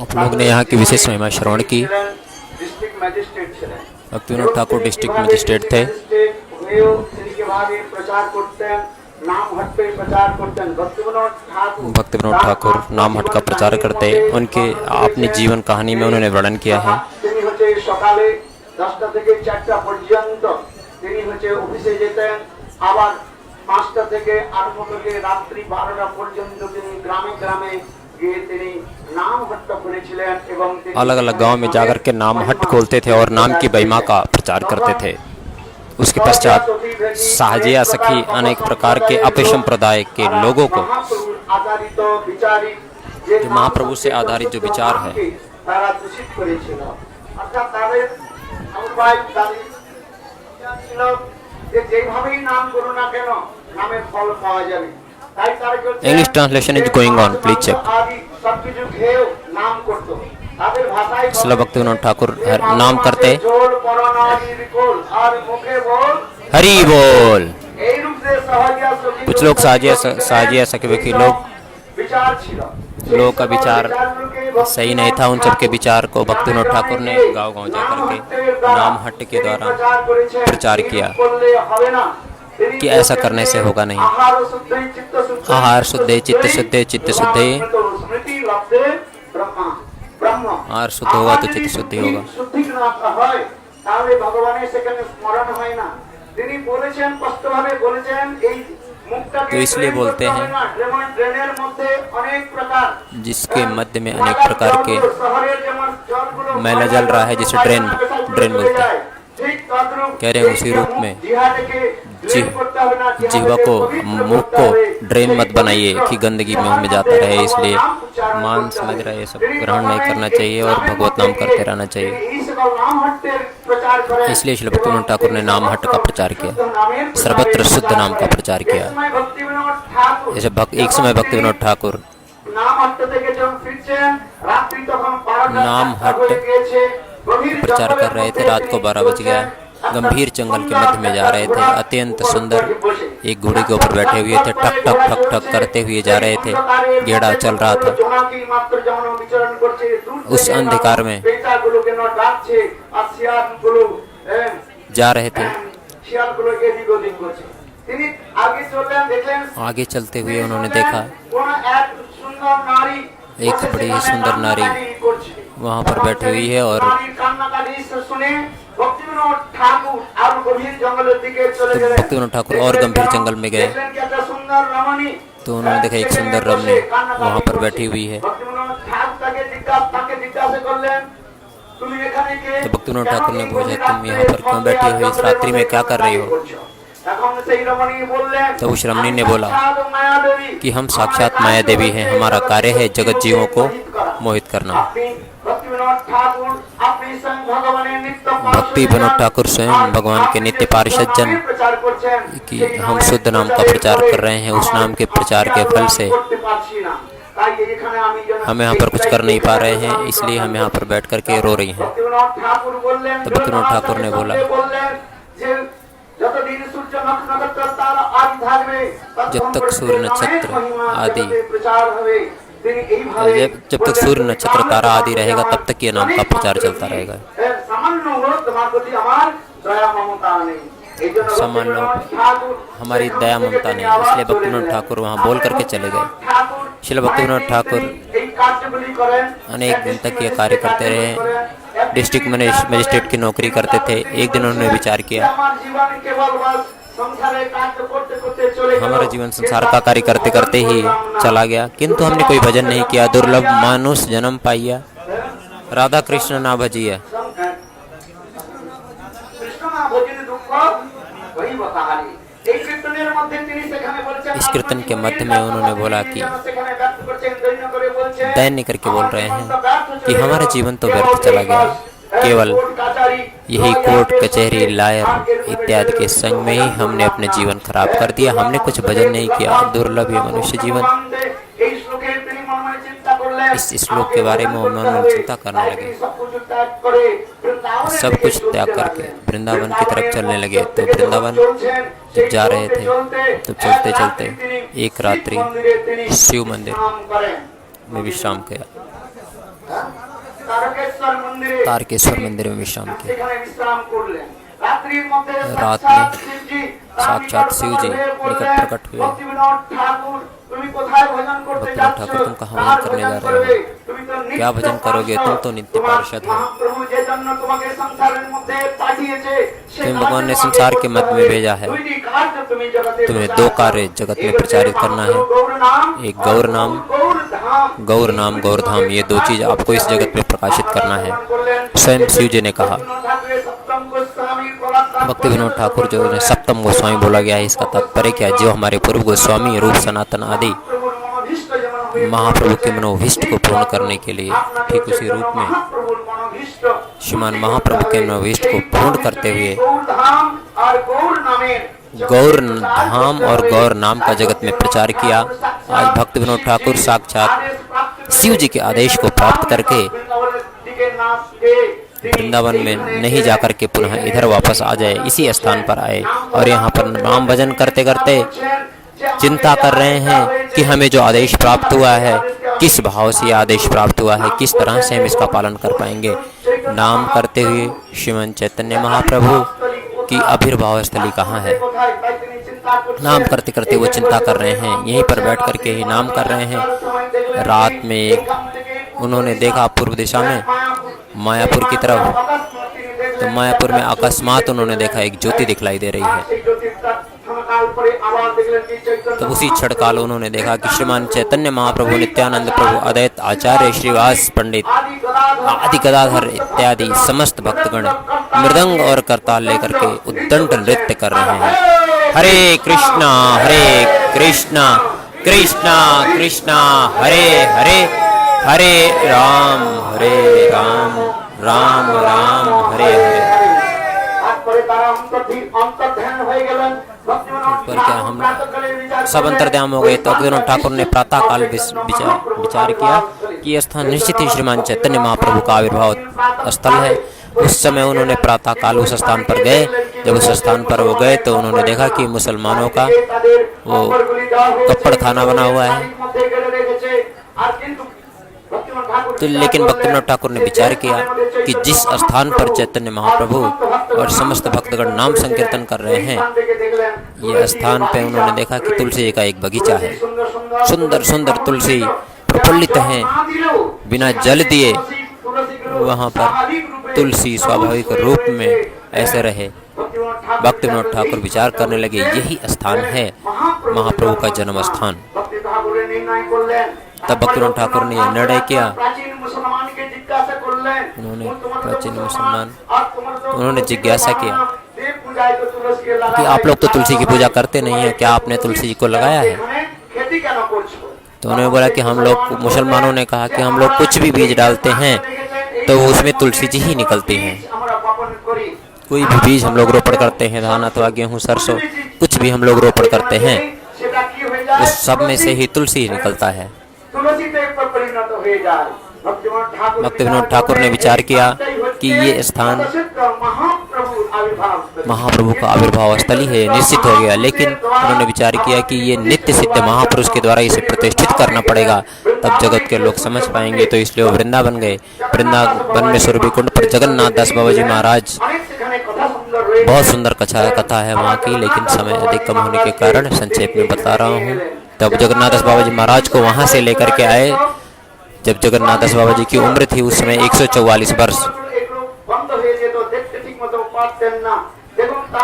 आप लोग ने यहाँ की विशेष महिमा श्रवण की। भक्तिविनोद ठाकुर डिस्ट्रिक्ट मजिस्ट्रेट थे। भक्तिविनोद ठाकुर नाम हट का प्रचार करते। उनके अपनी जीवन कहानी में उन्होंने वर्णन किया है। সকালে 10টা থেকে 4টা পর্যন্ত তিনি অফিসে যেতেন, আবার 5টা থেকে আরম্ভ করে রাত্রি 12টা পর্যন্ত তিনি গ্রামে গ্রামে গিয়ে তিনি नाम हट्ट করেছিলেন এবং अलग अलग गांव में जाकर के नाम हट खोलते थे और नाम की महिमा का प्रचार करते थे। उसके पश्चात साहजिया सखी अनेक प्रकार के अपे संप्रदाय के लोगों को, जो महाप्रभु से आधारित जो विचार है, English translation is going on, please check. Srila Bhaktivinod Thakur नाम करते हरि बोल। कुछ लोग साजिया सखी लोगों का विचार सही नहीं था। उन सबके विचार को भक्तिविनोद ठाकुर ने गांव गांव जाकर के नाम हट के द्वारा प्रचार किया कि ऐसा करने से होगा नहीं। आहार शुद्धे चित्त शुद्धे चित्त शुद्धे, आहार शुद्ध होगा तो चित्त शुद्धि होगा। तो इसलिए बोलते हैं जिसके मध्य में अनेक प्रकार के मैला जल रहा है, जिसे ड्रेन बोलते हैं। कह रहे हैं उसी रूप में जिह्वा को, मुख को ड्रेन मत बनाइए कि गंदगी में जाता रहे। इसलिए मान समझ रहा है, ये सब ग्रहण नहीं करना चाहिए और भगवत नाम करते रहना चाहिए। इसलिए श्रील भक्तिविनोद ठाकुर ने नाम हट का प्रचार किया, सर्वत्र शुद्ध नाम का प्रचार किया। जैसे एक समय भक्तिविनोद ठाकुर नाम हट प्रचार कर रहे थे। रात को 12 बज गया। गंभीर जंगल के मध्य में जा रहे थे। अत्यंत सुंदर एक घोड़े के ऊपर बैठे हुए थे। ठक ठक ठक ठक करते हुए जा रहे थे। गेड़ा चल रहा था। उस अंधकार में जा रहे थे। आगे चलते हुए उन्होंने देखा एक बड़ी ही सुंदर नारी वहाँ पर बैठी हुई है और भक्तिविनोद ठाकुर और गंभीर जंगल में गए तो उन्होंने देखा एक सुंदर रमणी वहाँ पर बैठी हुई है। तो भक्तिविनोद ठाकुर ने पूछा, तुम यहाँ पर क्यों बैठी हुई, इस रात्रि में क्या कर रही हो? तो उस रमणी ने बोला कि हम साक्षात माया देवी हैं, हमारा कार्य है जगत जीवों को मोहित करना। भक्तिविनोद ठाकुर स्वयं भगवान के नित्य पार्षद जन कि हम शुद्ध नाम का प्रचार कर रहे हैं। उस नाम के प्रचार के फल से हम यहाँ पर कुछ कर नहीं पा रहे हैं, इसलिए हम यहाँ पर बैठ कर के रो रही हैं। तो भक्तिविनोद ठाकुर ने बोला, जब तक सूर्य नक्षत्र आदि जब तक सूर्य नक्षत्र तारा आदि रहेगा तब तक ये नाम का प्रचार चलता रहेगा। सामान्य हमारी दया ममता नहीं, इसलिए भक्तिविनोद ठाकुर वहाँ बोल करके चले गए। श्रील भक्तिविनोद ठाकुर अनेक दिन तक ये कार्य करते रहे। डिस्ट्रिक्ट मजिस्ट्रेट की नौकरी करते थे। एक दिन उन्होंने विचार किया, हमारा जीवन संसार का कार्य करते करते ही चला गया, किंतु हमने कोई भजन नहीं किया। दुर्लभ मानुष जन्म पाइया, राधा कृष्ण ना भजिया। इस कीर्तन के मध्य में उन्होंने बोला कि दैन्य करके बोल रहे हैं कि हमारा जीवन तो व्यर्थ चला गया, केवल यही कोर्ट कचहरी लायर इत्यादि के संग में ही हमने अपने जीवन खराब कर दिया। हमने कुछ भजन नहीं किया। दुर्लभ ये मनुष्य जीवन। इस श्लोक के बारे में उन्होंने चिंता करने लगे। सब कुछ त्याग करके वृंदावन की तरफ चलने लगे। तो वृंदावन जब जा रहे थे तो चलते चलते एक रात्रि शिव मंदिर में विश्राम किया, तारकेश्वर मंदिर में विश्राम किया। रात में साक्षात शिव जी निकट प्रकट हुए। भक्तिनाथ ठाकुर, तुम कहाँ भजन करने जा रहे हो? क्या भजन करोगे? तुम तो नित्य पार्षद हो। तुम्हें भगवान ने संसार के मध्य में भेजा है। तुम्हें दो कार्य जगत में प्रचारित करना है, एक गौर नाम गौर धाम, ये दो चीज आपको इस जगत में प्रकाशित करना है। स्वयं शिव जी ने कहा। भक्ति विनोद ठाकुर जो ने सप्तम गोस्वामी बोला गया है, इसका तात्पर्य क्या है? जो हमारे पूर्व गोस्वामी रूप सनातन आदि महाप्रभु के मनोभीष्ट को पूर्ण करने के लिए, ठीक उसी रूप में श्रीमान महाप्रभु के मनोभीष्ट को पूर्ण करते हुए गौर धाम और गौर नाम का जगत में प्रचार किया। आज भक्ति विनोद ठाकुर साक्षात शिव जी के आदेश को प्राप्त करके वृंदावन में नहीं जाकर के पुनः इधर वापस आ जाए, इसी स्थान पर आए और यहाँ पर नाम भजन करते करते चिंता कर रहे हैं कि हमें जो आदेश प्राप्त हुआ है, किस भाव से यह आदेश प्राप्त हुआ है, किस तरह से हम इसका पालन कर पाएंगे। नाम करते हुए श्रीमन चैतन्य महाप्रभु की आविर्भाव स्थली कहाँ है? नाम करते करते वो चिंता कर रहे हैं, यहीं पर बैठ करके ही नाम कर रहे हैं। रात में उन्होंने देखा पूर्व दिशा में मायापुर की तरफ, तो मायापुर में अकस्मात उन्होंने देखा एक ज्योति दिखलाई दे रही है। तो उसी क्षण काल उन्होंने देखा कि श्रीमान चैतन्य महाप्रभु, नित्यानंद प्रभु, अद्वैत आचार्य श्रीवास पंडित आदि गदाधर इत्यादि समस्त भक्तगण मृदंग और करताल लेकर के उद्दंड नृत्य कर रहे हैं। हरे कृष्णा कृष्णा कृष्णा हरे हरे, हरे राम राम राम हरे हरे। पर क्या हम सब अंतर्ध्यान हो गए। तो भक्तिविनोद ठाकुर ने प्रातः काल विचार किया कि यह स्थान निश्चित ही श्रीमान चैतन्य महाप्रभु का आविर्भाव स्थल है। उस समय उन्होंने प्रातः काल उस स्थान पर गए। जब उस स्थान पर वो गए तो उन्होंने देखा कि मुसलमानों का वो कप्पड़ खाना बना हुआ है। तो लेकिन भक्तिविनोद ठाकुर ने विचार किया कि जिस स्थान पर चैतन्य महाप्रभु और समस्त भक्तगण नाम संकीर्तन कर रहे हैं, ये स्थान पे उन्होंने देखा कि तुलसी का एक बगीचा है। सुंदर सुंदर तुलसी प्रफुल्लित हैं, बिना जल दिए वहाँ पर तुलसी स्वाभाविक रूप में ऐसे रहे। भक्तिविनोद ठाकुर विचार करने लगे, यही स्थान है महाप्रभु का जन्म स्थान। तब भक्तिविनोद ठाकुर ने यह निर्णय किया। उन्होंने जिज्ञासा किया कि आप लोग तो तुलसी की पूजा करते नहीं है, क्या आपने तुलसी जी को लगाया है? तो उन्होंने बोला कि हम लोग, मुसलमानों ने कहा कि हम लोग कुछ भी बीज डालते हैं तो उसमें तुलसी जी ही निकलती हैं। कोई भी बीज हम लोग रोपण करते हैं, धान अथवा गेहूँ सरसों, कुछ भी हम लोग रोपण करते हैं, उस सब में से ही तुलसी ही निकलता है। भक्तिविनोद ठाकुर ने विचार किया कि ये स्थान महाप्रभु का आविर्भाव स्थली है, निश्चित हो गया। लेकिन उन्होंने विचार किया कि ये नित्य सिद्ध महापुरुष के द्वारा इसे प्रतिष्ठित करना पड़ेगा, तब जगत के लोग समझ पाएंगे। तो इसलिए वो वृंदावन गए। वृंदावन में सुरभि कुंड पर जगन्नाथ दास बाबा जी महाराज, बहुत सुंदर कथा है वहाँ की, लेकिन समय अधिक कम होने के कारण संक्षेप में बता रहा हूँ। तब जगन्नाथ दास बाबा जी महाराज को वहाँ से लेकर के आए। जब जगन्नाथ दास बाबा जी की उम्र थी उस समय 144 वर्ष।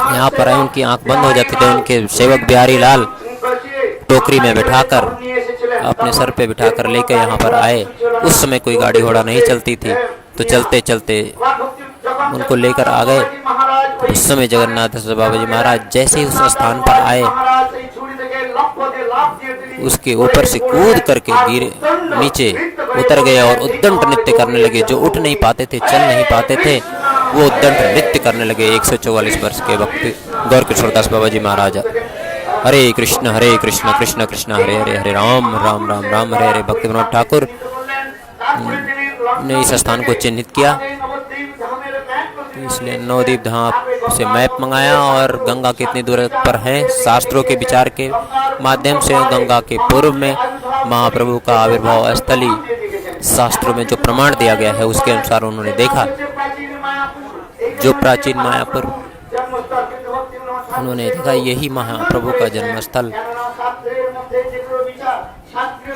यहाँ पर आए, उनकी आंख बंद हो जाती थी। उनके सेवक बिहारी लाल टोकरी में बिठाकर, अपने सर पे बिठाकर लेकर यहाँ पर आए। उस समय कोई गाड़ी घोड़ा नहीं चलती थी, तो चलते चलते उनको लेकर आ गए। उस समय जगन्नाथ दास बाबा जी महाराज जैसे ही उस स्थान पर आए, उसके ऊपर से कूद करके गिरे, नीचे उतर गए और उद्दंड नृत्य करने लगे। जो उठ नहीं पाते थे, चल नहीं पाते थे, वो उद्दंड नृत्य करने लगे। 144 वर्ष के वक्त गौर किशोर दास बाबा जी महाराज। हरे कृष्ण कृष्ण कृष्ण हरे हरे, हरे राम राम राम राम हरे हरे। भक्तिविनोद ठाकुर ने इस स्थान को चिन्हित किया तो इसलिए नवद्वीप धाम से मैप मंगाया और गंगा कितनी दूर पर है, शास्त्रों के विचार के माध्यम से गंगा के पूर्व में महाप्रभु का आविर्भाव स्थली शास्त्रों में जो प्रमाण दिया गया है उसके अनुसार उन्होंने देखा। जो प्राचीन मायापुर उन्होंने देखा यही महाप्रभु का जन्म स्थल।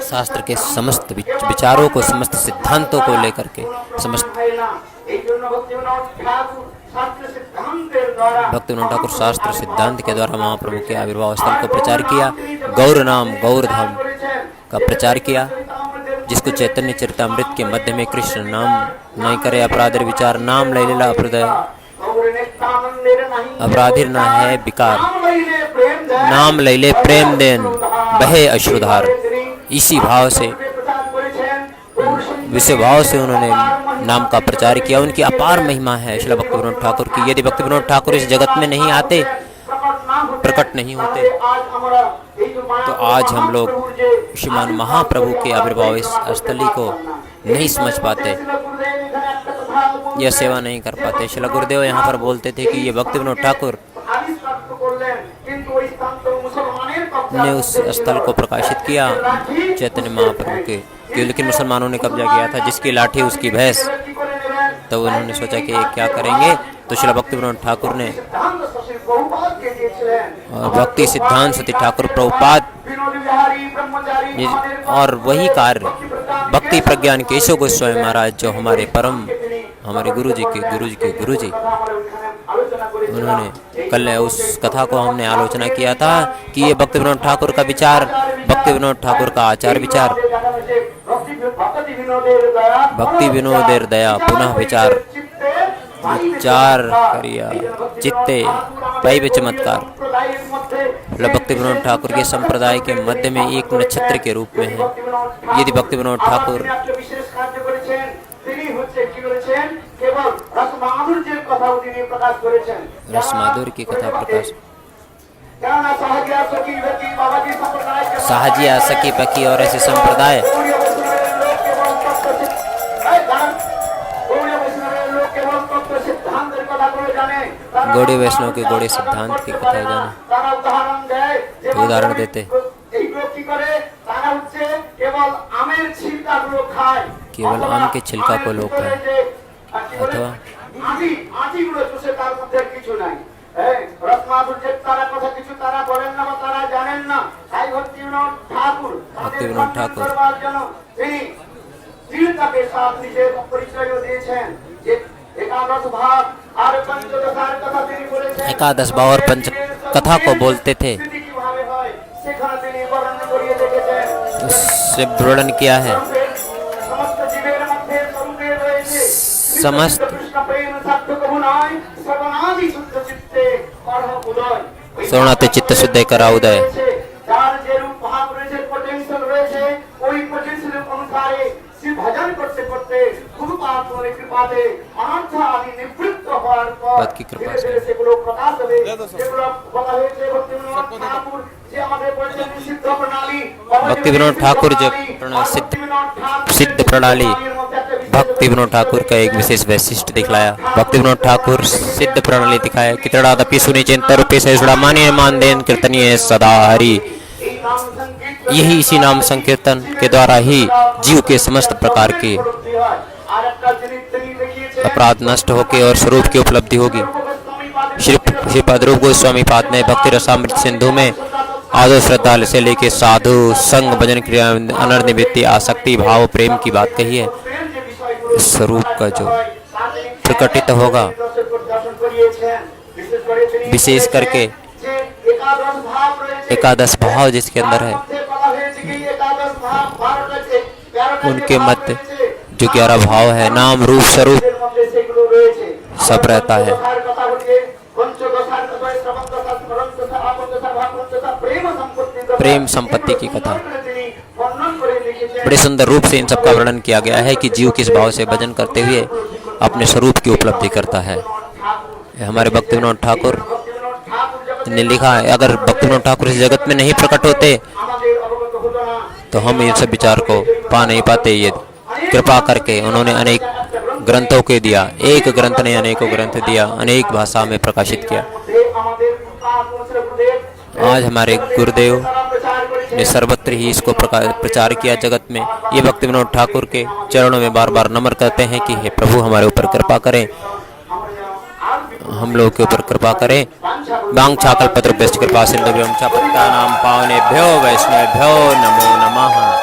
शास्त्र के समस्त विचारों को, समस्त सिद्धांतों को लेकर के समस्त भक्तिविनोद ठाकुर शास्त्र सिद्धांत के द्वारा महाप्रभु के आविर्भाव स्थल को प्रचार किया। गौर नाम गौर धाम का प्रचार किया, जिसको चैतन्य चरितामृत के मध्य में कृष्ण नाम नहीं करे अपराधीर विचार, नाम ले लेला अपराधीर ना है विकार, नाम ले ले प्रेम देन बहे अश्रुधार। इसी भाव से, विषय भाव से उन्होंने नाम का प्रचार किया। उनकी अपार महिमा है श्रील भक्तिविनोद ठाकुर की। यदि भक्तिविनोद ठाकुर इस जगत में नहीं आते, प्रकट नहीं होते, तो आज हम लोग श्रीमान महाप्रभु के आविर्भाव स्थली को नहीं समझ पाते, यह सेवा नहीं कर पाते। श्रील गुरुदेव यहाँ पर बोलते थे कि ये भक्तिविनोद ठाकुर ने उस स्थल को प्रकाशित किया चैतन्य महाप्रभु के, लेकिन मुसलमानों ने कब्जा किया था, जिसकी लाठी उसकी भैंस। तो उन्होंने सोचा कि क्या करेंगे, तो श्रील भक्तिविनोद ठाकुर ने और भक्ति सिद्धांत सती ठाकुर प्रभुपाद और वही कार्य भक्ति प्रज्ञान केशव गोस्वामी महाराज, जो हमारे परम, हमारे गुरु जी के उन्होंने कल उस कथा को हमने आलोचना किया था कि ये भक्तिविनोद ठाकुर का विचार, भक्तिविनोद ठाकुर का आचार विचार, भक्ति विनोदेर दया पुनः विचार करिया चित्ते पैवे चमत्कार, भक्तिविनोद ठाकुर के संप्रदाय के मध्य में एक नक्षत्र के रूप में है। यदि भक्तिविनोद ठाकुर रसमाधुर की कथा प्रकाश साहजिया सखी पकी और ऐसे संप्रदाय गौड़ी वैष्णव के गौड़ी सिद्धांत की कथा जाने तो उदाहरण देते, केवल आम के छिलका को लोग खाएं अथवा भक्तिविनोद ठाकुर एकादश भाव और पंच कथा को बोलते थे, उससे वर्णन किया है। समस्त सोनाते चित्त शुद्ध करा उदय, पद की कृपा से भक्तिविनोद ठाकुर जो सिद्ध प्रणाली, भक्तिविनोद ठाकुर का एक विशेष वैशिष्ट दिखलाया। भक्तिविनोद ठाकुर सिद्ध प्रणाली दिखाया। कितड़ादपि सुनि चिंता रूपी से मानिए मान देन कीर्तनीय सदा हरि। यही इसी नाम संकीर्तन के द्वारा ही जीव के समस्त प्रकार के अपराध नष्ट होके और स्वरूप की उपलब्धि होगी। श्री पद्रूप गोस्वामी पाद ने भक्ति रसामृत सिंधु में आदो श्रद्धा से लेके साधु संग भजन क्रिया अनर्निवृत्ति आसक्ति भाव प्रेम की बात कही है। इस स्वरूप का जो प्रकटित होगा, विशेष करके एकादश भाव जिसके अंदर है, उनके मध्य जो 11 भाव है, नाम रूप स्वरूप सब रहता है। प्रेम संपत्ति की कथा बड़े सुंदर रूप से इन सब का वर्णन किया गया है कि जीव किस भाव से भजन करते हुए अपने स्वरूप की उपलब्धि करता है। हमारे भक्तिविनोद ठाकुर ने लिखा है, अगर भक्तिविनोद ठाकुर इस जगत में नहीं प्रकट होते तो हम इन सब विचार को पा नहीं पाते। ये कृपा करके उन्होंने अनेक ग्रंथों के दिया। एक ग्रंथ ने अनेकों ग्रंथ दिया, अनेक भाषा में प्रकाशित किया। आज हमारे गुरुदेव ने सर्वत्र ही इसको प्रचार किया जगत में। ये भक्ति विनोद ठाकुर के चरणों में बार बार नमन करते हैं कि हे प्रभु हमारे ऊपर कृपा करें, हम लोग के ऊपर कृपा करें। बांग छाकल पत्र कृपा सिंधु पत्ता नाम पावनेभ्यो वैष्णवेभ्यो नमो नमः।